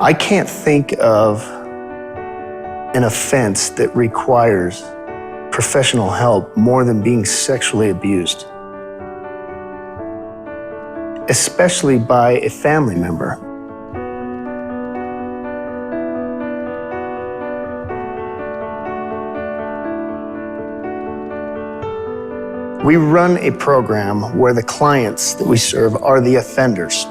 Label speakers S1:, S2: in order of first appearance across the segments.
S1: I can't think of an offense that requires professional help more than being sexually abused, especially by a family member. We run a program where the clients that we serve are the offenders.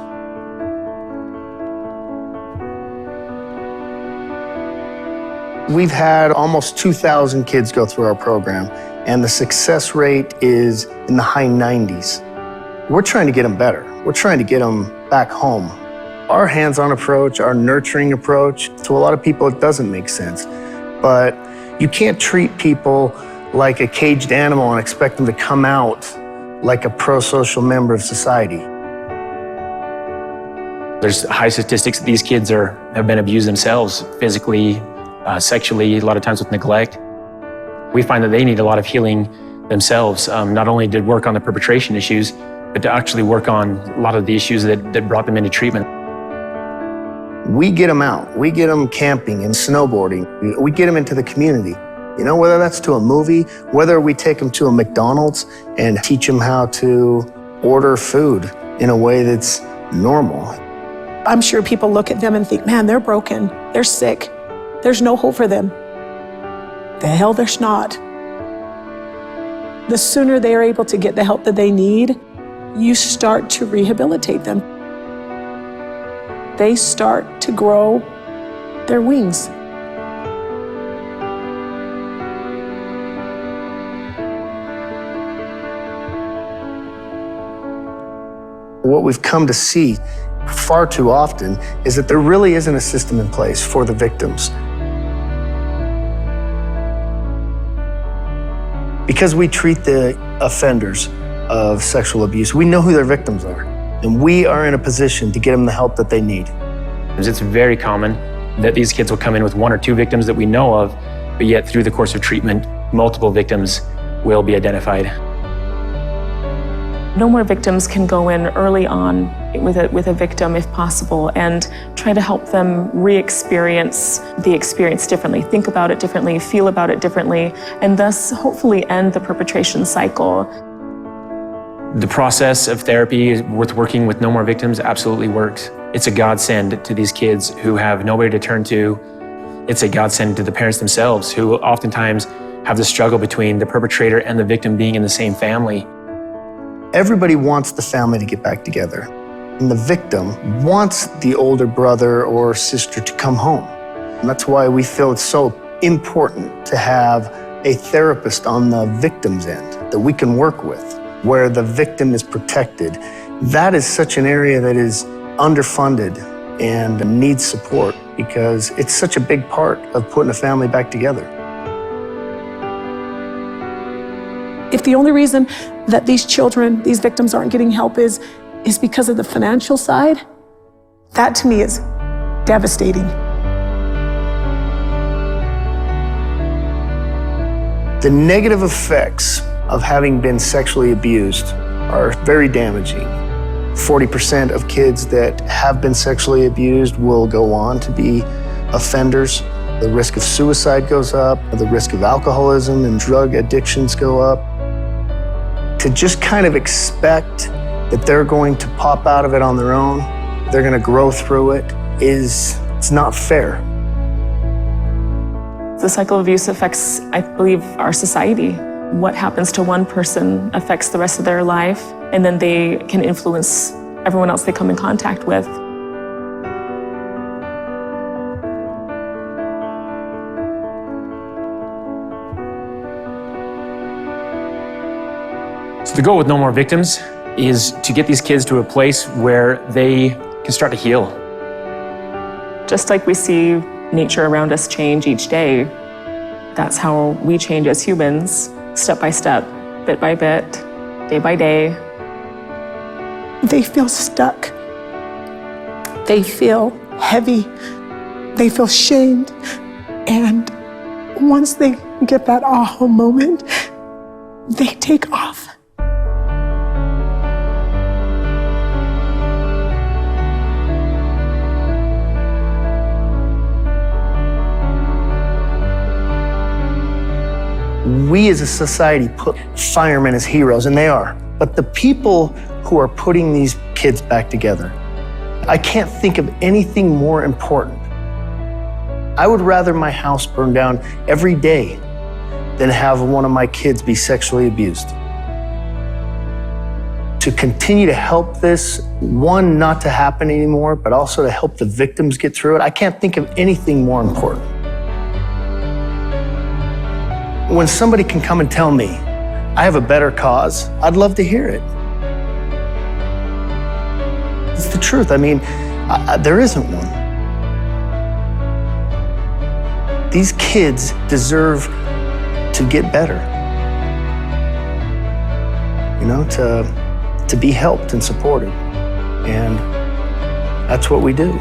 S1: We've had almost 2,000 kids go through our program, and the success rate is in the high 90s. We're trying to get them better. We're trying to get them back home. Our hands-on approach, our nurturing approach, to a lot of people it doesn't make sense. But you can't treat people like a caged animal and expect them to come out like a pro-social member of society.
S2: There's high statistics that these kids have been abused themselves, physically, sexually, a lot of times with neglect. We find that they need a lot of healing themselves. Not only to work on the perpetration issues, but to actually work on a lot of the issues that brought them into treatment.
S1: We get them out. We get them camping and snowboarding. We get them into the community. You know, whether that's to a movie, whether we take them to a McDonald's and teach them how to order food in a way that's normal.
S3: I'm sure people look at them and think, man, they're broken, they're sick, there's no hope for them. The hell there's not. The sooner they are able to get the help that they need, you start to rehabilitate them. They start to grow their wings.
S1: What we've come to see far too often is that there really isn't a system in place for the victims. Because we treat the offenders of sexual abuse, we know who their victims are, and we are in a position to get them the help that they need.
S2: It's very common that these kids will come in with one or two victims that we know of, but yet through the course of treatment, multiple victims will be identified.
S4: No More Victims can go in early on with a victim if possible and try to help them re-experience the experience differently, think about it differently, feel about it differently, and thus hopefully end the perpetration cycle.
S2: The process of therapy with working with No More Victims absolutely works. It's a godsend to these kids who have nobody to turn to. It's a godsend to the parents themselves who oftentimes have the struggle between the perpetrator and the victim being in the same family.
S1: Everybody wants the family to get back together, and the victim wants the older brother or sister to come home. And that's why we feel it's so important to have a therapist on the victim's end that we can work with, where the victim is protected. That is such an area that is underfunded and needs support because it's such a big part of putting a family back together.
S3: If the only reason that these children, these victims aren't getting help is because of the financial side, that to me is devastating.
S1: The negative effects of having been sexually abused are very damaging. 40% of kids that have been sexually abused will go on to be offenders. The risk of suicide goes up, the risk of alcoholism and drug addictions go up. To just kind of expect that they're going to pop out of it on their own, they're going to grow through it, it's not fair.
S4: The cycle of abuse affects, I believe, our society. What happens to one person affects the rest of their life, and then they can influence everyone else they come in contact with.
S2: So the goal with No More Victims is to get these kids to a place where they can start to heal.
S4: Just like we see nature around us change each day, that's how we change as humans, step by step, bit by bit, day by day.
S3: They feel stuck. They feel heavy. They feel shamed. And once they get that aha moment, they take off.
S1: we as a society put firemen as heroes, and they are. But the people who are putting these kids back together, I can't think of anything more important. I would rather my house burn down every day than have one of my kids be sexually abused. To continue to help this, one, not to happen anymore, but also to help the victims get through it, I can't think of anything more important. When somebody can come and tell me, I have a better cause, I'd love to hear it. It's the truth. I mean, there isn't one. These kids deserve to get better. You know, to be helped and supported. And that's what we do.